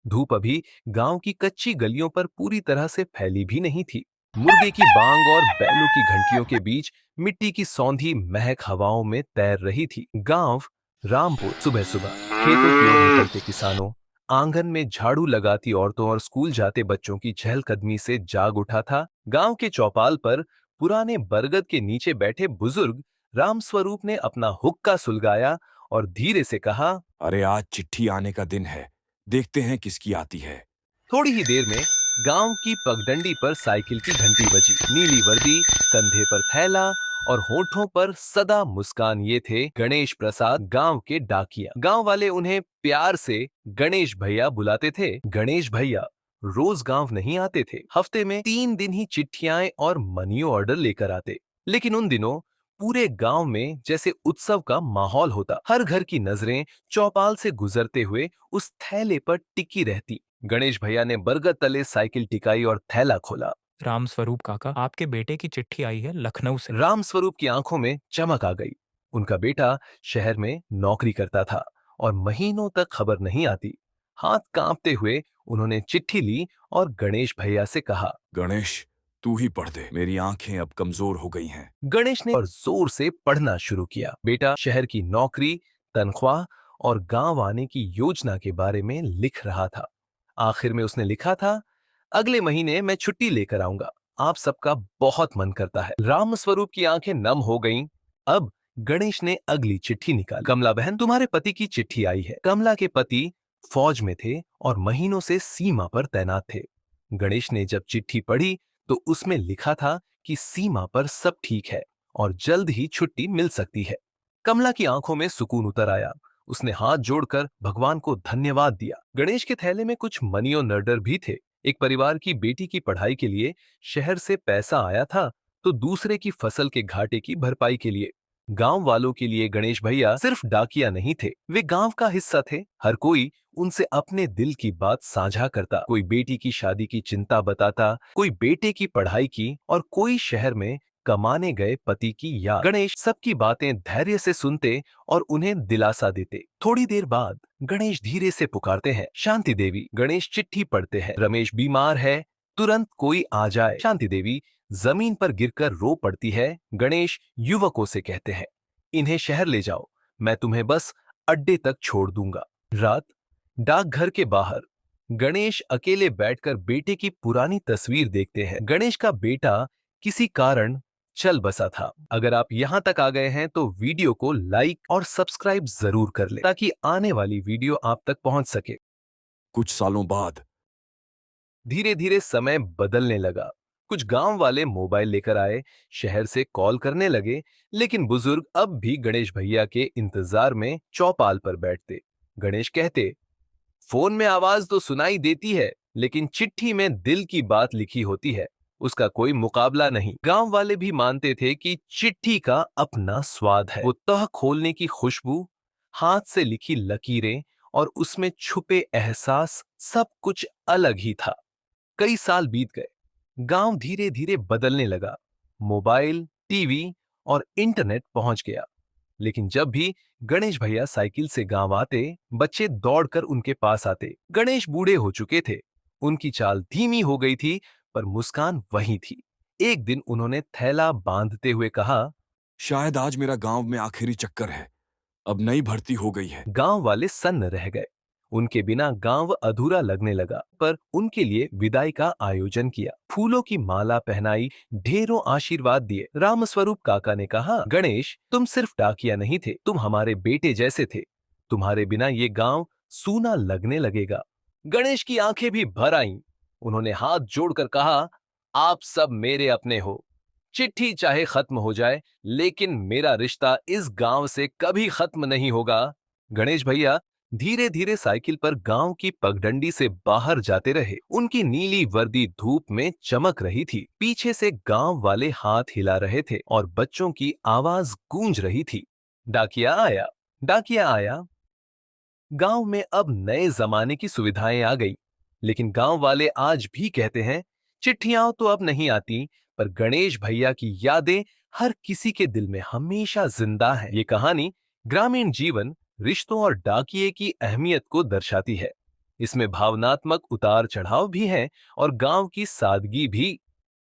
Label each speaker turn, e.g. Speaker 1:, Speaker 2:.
Speaker 1: धूप अभी गांव की कच्ची गलियों पर पूरी तरह से फैली भी नहीं थी। मुर्गे की बांग और बैलों की घंटियों के बीच मिट्टी की सौंधी महक हवाओं में तैर रही थी। गांव रामपुर। सुबह सुबह खेतों की ओर निकलते किसानों, आंगन में झाड़ू लगाती औरतों और स्कूल जाते बच्चों की चहलकदमी से जाग उठा था। गांव के चौपाल पर पुराने बरगद के नीचे बैठे बुजुर्ग रामस्वरूप ने अपना हुक्का सुलगाया और धीरे से कहा।
Speaker 2: अरे आज चिट्ठी आने का दिन है। देखते हैं किसकी आती है।
Speaker 1: थोड़ी ही देर में गांव की पगडंडी पर साइकिल की घंटी बजी। नीली वर्दी, कंधे पर थैला और होठों पर सदा मुस्कान, ये थे गणेश प्रसाद, गांव के डाकिया। गांव वाले उन्हें प्यार से गणेश भैया बुलाते थे। गणेश भैया रोज गांव नहीं आते थे, हफ्ते में 3 दिन ही चिट्ठियां और मनी ऑर्डर लेकर आते। लेकिन उन दिनों पूरे गांव में जैसे उत्सव का माहौल होता। हर घर की नजरें चौपाल से गुजरते हुए उस थैले पर टिकी रहती। गणेश भैया ने बरगद तले साइकिल टिकाई और थैला खोला।
Speaker 3: रामस्वरूप काका, आपके बेटे की चिट्ठी आई है लखनऊ से।
Speaker 1: रामस्वरूप की आंखों में चमक आ गई। उनका बेटा शहर में नौकरी करता था और महीनों तक खबर नहीं आती। हाथ कांपते हुए उन्होंने चिट्ठी ली और गणेश भैया से कहा।
Speaker 2: गणेश, तू ही पढ़ दे, मेरी आंखें अब कमजोर हो गई हैं।
Speaker 1: गणेश ने और जोर से पढ़ना शुरू किया। बेटा शहर की नौकरी, तनख्वाह और गांव आने की योजना के बारे में लिख रहा था। आखिर में उसने लिखा था, अगले महीने मैं छुट्टी लेकर आऊंगा। आप सबका बहुत मन करता है। रामस्वरूप की आंखें नम हो गईं। अब गणेश ने अगली चिट्ठी निकाली। कमला बहन, तुम्हारे पति की चिट्ठी आई है। कमला के पति फौज में थे और महीनों से सीमा पर तैनात थे। गणेश ने जब चिट्ठी पढ़ी तो उसमें लिखा था कि सीमा पर सब ठीक है और जल्द ही छुट्टी मिल सकती है। कमला की आंखों में सुकून उतर आया। उसने हाथ जोड़कर भगवान को धन्यवाद दिया। गणेश के थैले में कुछ मनी और नर्डर भी थे। एक परिवार की बेटी की पढ़ाई के लिए शहर से पैसा आया था, तो दूसरे की फसल के घाटे की भरपाई के लिए। गांव वालों के लिए गणेश भैया सिर्फ डाकिया नहीं थे, वे गांव का हिस्सा थे। हर कोई उनसे अपने दिल की बात साझा करता। कोई बेटी की शादी की चिंता बताता, कोई बेटे की पढ़ाई की और कोई शहर में कमाने गए पति की याद। गणेश सबकी बातें धैर्य से सुनते और उन्हें दिलासा देते। थोड़ी देर बाद गणेश धीरे से पुकारते हैं, शांति देवी। गणेश चिट्ठी पढ़ते हैं, रमेश बीमार है, तुरंत कोई आ जाए। शांति देवी जमीन पर गिरकर रो पड़ती है। गणेश युवकों से कहते हैं, इन्हें शहर ले जाओ, मैं तुम्हें बस अड्डे तक छोड़ दूंगा। रात डाकघर के बाहर गणेश अकेले बैठकर बेटे की पुरानी तस्वीर देखते हैं। गणेश का बेटा किसी कारण चल बसा था। अगर आप यहां तक आ गए हैं तो वीडियो को लाइक और सब्सक्राइब जरूर कर ले, ताकि आने वाली वीडियो आप तक पहुंच सके।
Speaker 2: कुछ सालों बाद
Speaker 1: धीरे धीरे समय बदलने लगा। कुछ गांव वाले मोबाइल लेकर आए, शहर से कॉल करने लगे, लेकिन बुजुर्ग अब भी गणेश भैया के इंतजार में चौपाल पर बैठते। गणेश कहते, फोन में आवाज तो सुनाई देती है, लेकिन चिट्ठी में दिल की बात लिखी होती है, उसका कोई मुकाबला नहीं। गांव वाले भी मानते थे कि चिट्ठी का अपना स्वाद है। वो तह खोलने की खुशबू, हाथ से लिखी लकीरें और उसमें छुपे एहसास, सब कुछ अलग ही था। कई साल बीत गए। गांव धीरे धीरे बदलने लगा। मोबाइल, टीवी और इंटरनेट पहुंच गया। लेकिन जब भी गणेश भैया साइकिल से गांव आते, बच्चे दौड़कर उनके पास आते। गणेश बूढ़े हो चुके थे, उनकी चाल धीमी हो गई थी, पर मुस्कान वही थी। एक दिन उन्होंने थैला बांधते हुए कहा।
Speaker 2: शायद आज मेरा गांव में आखिरी चक्कर है। अब नई भर्ती हो गई है।
Speaker 1: गांव वाले सन्न रह गए। उनके बिना गांव अधूरा लगने लगा। पर उनके लिए विदाई का आयोजन किया, फूलों की माला पहनाई, ढेरों आशीर्वाद दिए। रामस्वरूप काका ने कहा, गणेश तुम सिर्फ डाकिया नहीं थे, तुम हमारे बेटे जैसे थे। तुम्हारे बिना ये गांव सूना लगने लगेगा। गणेश की आंखें भी भर आईं। उन्होंने हाथ जोड़कर कहा, आप सब मेरे अपने हो। चिट्ठी चाहे खत्म हो जाए, लेकिन मेरा रिश्ता इस गांव से कभी खत्म नहीं होगा। गणेश भैया धीरे धीरे साइकिल पर गांव की पगडंडी से बाहर जाते रहे। उनकी नीली वर्दी धूप में चमक रही थी। पीछे से गांव वाले हाथ हिला रहे थे और बच्चों की आवाज गूंज रही थी, डाकिया आया, डाकिया आया। गांव में अब नए जमाने की सुविधाएं आ गई, लेकिन गांव वाले आज भी कहते हैं, चिट्ठियां तो अब नहीं आती, पर गणेश भैया की यादें हर किसी के दिल में हमेशा जिंदा है। ये कहानी ग्रामीण जीवन, रिश्तों और डाकिये की अहमियत को दर्शाती है। इसमें भावनात्मक उतार चढ़ाव भी हैं और गांव की सादगी भी।